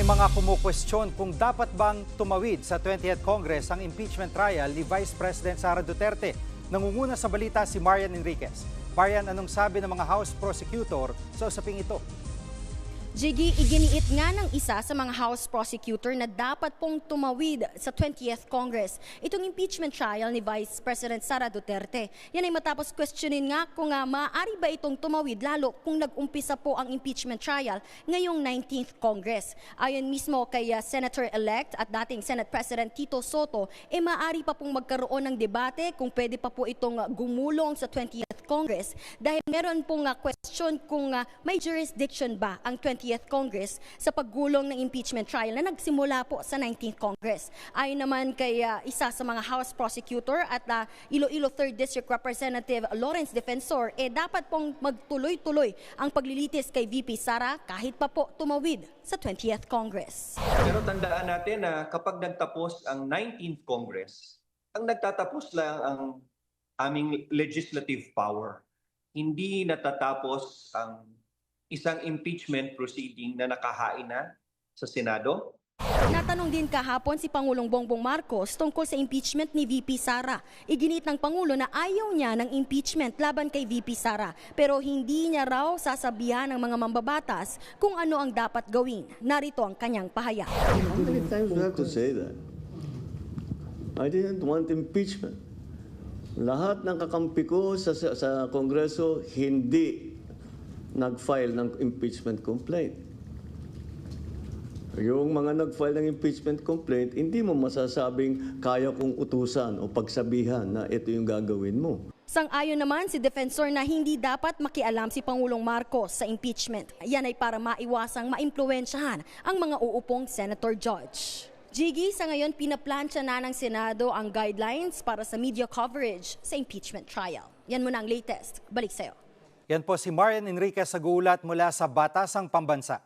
May mga kumukwestiyon kung dapat bang tumawid sa 20th Congress ang impeachment trial ni Vice President Sara Duterte. Nangunguna sa balita si Marian Enriquez. Marian, anong sabi ng mga House Prosecutor sa usaping ito? Jiggy, iginiit nga ng isa sa mga House Prosecutor na dapat pong tumawid sa 20th Congress itong impeachment trial ni Vice President Sara Duterte. Yan ay matapos questionin nga kung maaari ba itong tumawid lalo kung nag-umpisa po ang impeachment trial ngayong 19th Congress. Ayon mismo kay Senator-elect at dating Senate President Tito Soto, maaari pa pong magkaroon ng debate kung pwede pa po itong gumulong sa 20th Congress dahil meron pong question kung may jurisdiction ba ang 20th Congress sa paggulong ng impeachment trial na nagsimula po sa 19th Congress. Ayon naman kay isa sa mga House Prosecutor at Iloilo 3rd District Representative Lawrence Defensor, dapat pong magtuloy-tuloy ang paglilitis kay VP Sara kahit pa po tumawid sa 20th Congress. Pero tandaan natin na kapag nagtapos ang 19th Congress, ang nagtatapos lang ang aming legislative power. Hindi natatapos ang isang impeachment proceeding na nakahain na sa Senado. Natanong din kahapon si Pangulong Bongbong Marcos tungkol sa impeachment ni VP Sara. Iginit ng Pangulo na ayaw niya ng impeachment laban kay VP Sara pero hindi niya raw sasabihan ng mga mambabatas kung ano ang dapat gawin. Narito ang kanyang pahayag. How many times do I have to say that? I didn't want impeachment. Lahat ng kakampi ko sa Kongreso hindi nag-file ng impeachment complaint. Yung mga nag-file ng impeachment complaint, hindi mo masasabing kaya kong utusan o pagsabihan na ito yung gagawin mo. Sang-ayon naman si Defensor na hindi dapat makialam si Pangulong Marcos sa impeachment. Yan ay para maiwasang maimpluwensyahan ang mga uupong Senator Judge. Jiggy, sa ngayon pinaplansya na ng Senado ang guidelines para sa media coverage sa impeachment trial. Yan muna ang latest. Balik sa'yo. Yan po si Marian Enriquez sa gulat mula sa Batasang Pambansa.